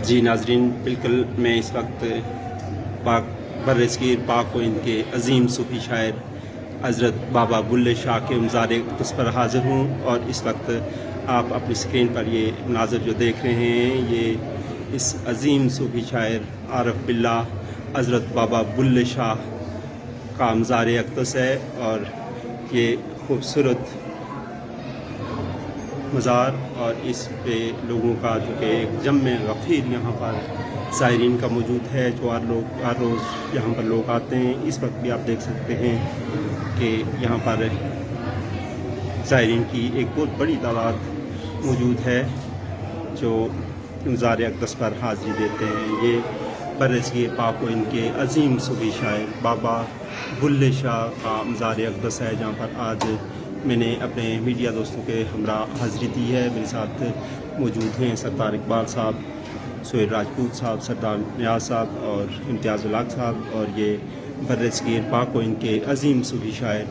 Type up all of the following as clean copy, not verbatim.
जी नाजरीन, बिल्कुल मैं इस वक्त पाक बर्रसगीर पाक व इनके अजीम सूफी शायर हज़रत बाबा बुल्ले शाह के मज़ार अक़दस पर हाज़िर हूँ। और इस वक्त आप अपनी स्क्रीन पर ये मनाज़र जो देख रहे हैं, ये इस अजीम सूफी शायर आरफ बिल्लाह हज़रत बाबा बुल्ले शाह का मज़ार अक़दस है। और ये खूबसूरत मज़ार और इस पे लोगों का जो कि एक जम्मे गफ़ीर यहाँ पर ज़ायरीन का मौजूद है, जो हर रोज़ यहाँ पर लोग आते हैं। इस वक्त भी आप देख सकते हैं कि यहाँ पर ज़ायरीन की एक बहुत बड़ी तादाद मौजूद है जो मज़ार अक़दस पर हाज़िरी देते हैं। ये बर्रसगीर पाक व इनके अजीम सूफी शायर बाबा बुल्ले शाह का मज़ार अक़दस है, जहाँ पर आज मैंने अपने मीडिया दोस्तों के हमरा हाज़िरी दी है। मेरे साथ मौजूद हैं सरदार इकबाल साहब, सोहेल राजपूत साहब, सरदार नियाज़ साहब और इम्तियाज़ उल हक़ साहब। और ये बर्रसगीर पाक व इनके अजीम सूफी शायर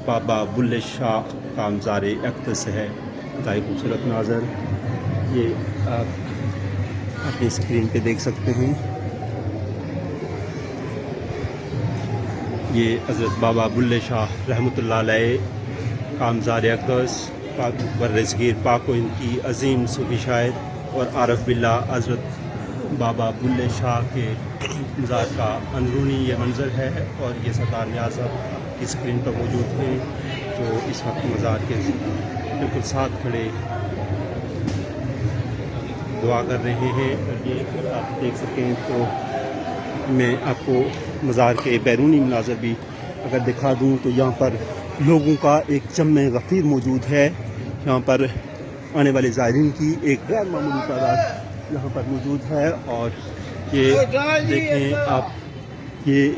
बाबा बुल्ले शाह का मज़ार अक़दस है। बहुत खूबसूरत नाज़र ये आप अपनी स्क्रीन पे देख सकते हैं। ये हज़रत बाबा बुल्ले शाह रहमतुल्लाह अलैह का मज़ार अक़दस बर्रसगीर पाक व इनकी अजीम सूफी शायर और आरफ बिल्लाह हज़रत बाबा बुल्ले शाह के मज़ार का अंदरूनी ये मंज़र है। और ये सरदार नियाज़ साहब की स्क्रीन पर मौजूद हैं, जो इस वक्त मज़ार के बिल्कुल साथ खड़े दुआ कर रहे हैं। और ये आप देख सकें तो मैं आपको मज़ार के बैरूनी मनाज़र भी अगर दिखा दूँ तो यहाँ पर लोगों का एक जम्मे गफ़ीर मौजूद है। यहाँ पर आने वाले ज़ायरीन की एक गैर मामूली तादाद यहाँ पर मौजूद है। और ये देखें आप, ये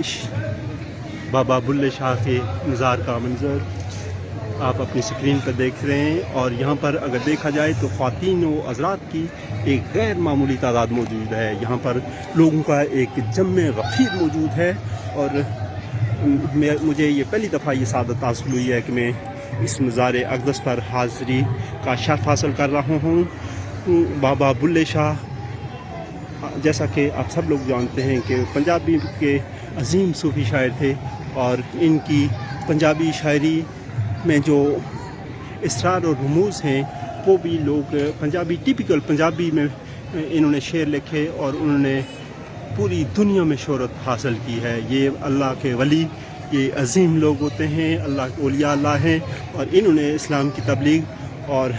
बाबा बुल्ले शाह के मज़ार का मंज़र आप अपनी स्क्रीन पर देख रहे हैं। और यहाँ पर अगर देखा जाए तो ख़वातीन व हज़रात की एक गैर मामूली तादाद मौजूद है। यहाँ पर लोगों का एक जम्मे गफ़ीर मौजूद है। और मुझे ये पहली दफ़ा ये सादत हासिल हुई है कि मैं इस मज़ार अक़दस पर हाज़िरी का शर्फ़ हासिल कर रहा हूँ। बाबा बुल्ले शाह जैसा कि आप सब लोग जानते हैं कि पंजाबी के अजीम सूफ़ी शायर थे। और इनकी पंजाबी शायरी में जो इसरार और रमूज़ हैं वो भी लोग पंजाबी टिपिकल पंजाबी में इन्होंने शेर लिखे और उन्होंने पूरी दुनिया में शोहरत हासिल की है। ये अल्लाह के वली, ये अजीम लोग होते हैं, अल्लाह के औलिया अल्लाह हैं। और इन्होंने इस्लाम की तबलीग और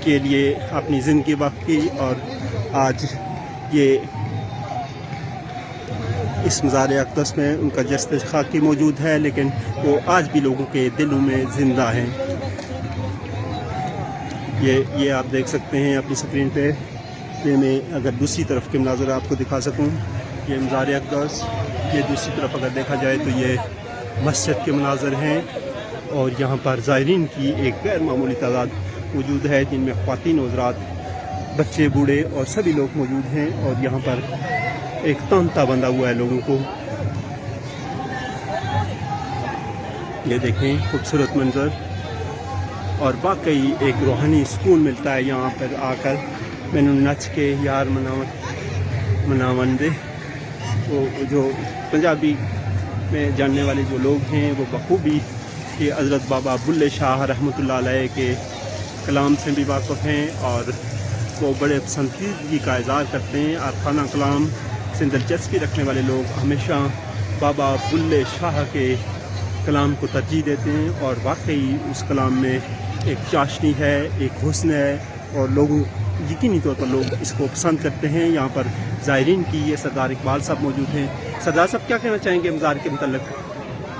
के लिए अपनी ज़िंदगी वक़्फ़ की। और आज ये इस मज़ार अक़दस में उनका जस्द खाकी मौजूद है, लेकिन वो आज भी लोगों के दिलों में ज़िंदा हैं। ये आप देख सकते हैं अपनी स्क्रीन पे। ये मैं अगर दूसरी तरफ के मनाज़र आपको दिखा सकूं, ये मज़ार अक़दस, ये दूसरी तरफ अगर देखा जाए तो ये मस्जिद के मनाज़र हैं। और यहाँ पर ज़ायरीन की एक गैर मामूली तादाद मौजूद है, जिनमें ख़वातीन हज़रात, बच्चे, बूढ़े और सभी लोग मौजूद हैं। और यहाँ पर एक तांता बंधा हुआ है लोगों को। ये देखें खूबसूरत मंज़र। और वाकई एक रूहानी सुकून मिलता है यहाँ पर आकर। मैंने नच के यार मनावन दे, वो जो पंजाबी में जानने वाले जो लोग हैं वो बखूबी कि हज़रत बाबा बुल्ले शाह रहमतुल्लाह अलैह के कलाम से भी वाक़फ़ हैं। और वो बड़े पसंदीदगी का इज़हार करते हैं। और खाना कलाम से दिलचस्पी रखने वाले लोग हमेशा बाबा बुल्ले शाह के कलाम को तरजीह देते हैं। और वाकई उस कलाम में एक चाशनी है, एक हुस्न है, और लोगों यकीनी तौर पर लोग इसको पसंद करते हैं। यहाँ पर ज़ायरीन की ये सरदार इकबाल साहब मौजूद हैं। सरदार साहब क्या कहना चाहेंगे मज़ार के मतलब?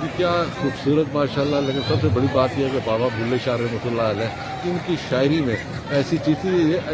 जी क्या खूबसूरत माशाल्लाह। लेकिन सबसे बड़ी बात यह है कि बाबा बुल्ले शाह रहमतुल्लाह अलैह इनकी शायरी में ऐसी चीज़ थी,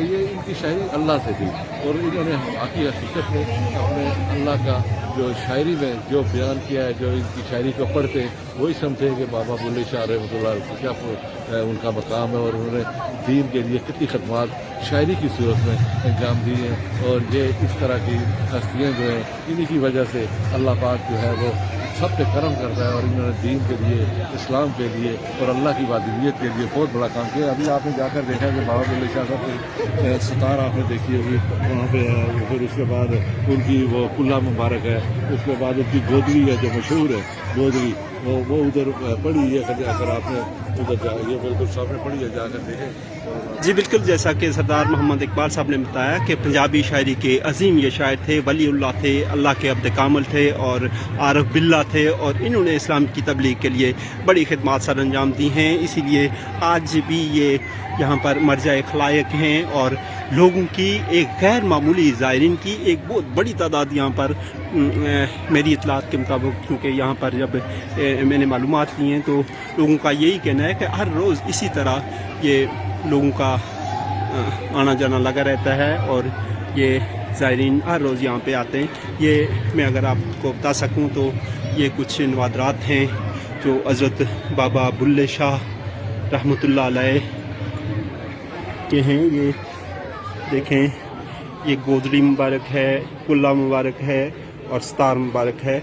ये इनकी शायरी अल्लाह से थी। और इन्होंने बाकी हकीकत में अपने अल्लाह का जो शायरी में जो बयान किया है, जो इनकी शायरी को पढ़ते हैं वही समझे कि बाबा बुल्ले शाह रहमतुल्लाह अलैह क्या उनका मकाम है। और उन्होंने दीन के लिए कितनी खदमात शायरी की सूरत में अंजाम दी हैं। और ये इस तरह की हस्तियाँ जो हैं इन्हीं की वजह से अल्लाह पाक जो है वो सब पे करम करता है और इन्होंने दीन के लिए, इस्लाम के लिए और अल्लाह की वादियत के लिए बहुत बड़ा काम किया। अभी आपने जाकर देखा कि बाबा बुल्ले शाह साहब की सतार आपने देखी होगी वहाँ पे है, फिर उसके बाद उनकी वो कुल्ला मुबारक है, उसके बाद उनकी गोदरी है जो मशहूर है गोदरी, वो उधर पड़ी है, अगर आपने उधर जाइए बिल्कुल सामने पड़ी है, जाकर देखें। जी बिल्कुल, जैसा कि सरदार मोहम्मद इकबाल साहब ने बताया कि पंजाबी शायरी के अजीम ये शायर थे, वलीउल्लाह थे, अल्लाह के अब्द कामिल थे और आरफ बिल्ला थे, और इन्होंने इस्लाम की तबलीग के लिए बड़ी खिदमत सर अंजाम दी हैं। इसीलिए आज भी ये यहाँ पर मरजाए खलायक हैं और लोगों की एक गैर मामूली ज़ायरीन की एक बहुत बड़ी तादाद यहाँ पर मेरी इतलात के मुताबिक, क्योंकि यहाँ पर जब मैंने मालूमात ली हैं तो लोगों का यही कहना है कि हर रोज़ इसी तरह ये लोगों का आना जाना लगा रहता है और ये ज़ायरीन हर रोज़ यहाँ पे आते हैं। ये मैं अगर आपको बता सकूँ तो ये कुछ नवादरात हैं जो हज़रत बाबा बुल्ले शाह रहमतुल्लाह अलैह के हैं। ये देखें, ये गोदरी मुबारक है, कुल्ला मुबारक है और सतार मुबारक है।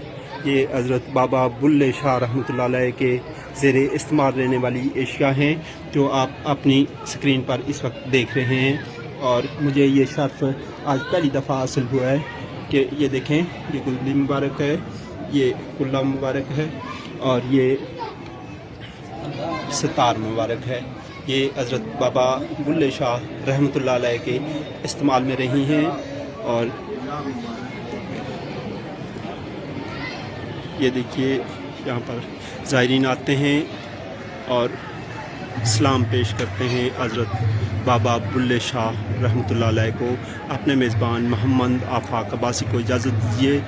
ये हज़रत बाबा बुल्ले शाह रहमतुल्लाह अलैह के ज़ेरे इस्तेमाल रहने वाली एशिया हैं जो आप अपनी स्क्रीन पर इस वक्त देख रहे हैं। और मुझे ये शर्फ आज पहली दफ़ा हासिल हुआ है कि ये देखें, ये गोदरी मुबारक है, ये कुल्ला मुबारक है और ये सतार मुबारक है। ये हज़रत बाबा बुल्ले शाह रहमतुल्लाह अलैह के इस्तेमाल में रही हैं। और ये देखिए, यहाँ पर ज़ायरीन आते हैं और सलाम पेश करते हैं हज़रत बाबा बुल्ले शाह रहमतुल्लाह अलैह को। अपने मेज़बान मोहम्मद आफाक अब्बासी को इजाज़त दीजिए।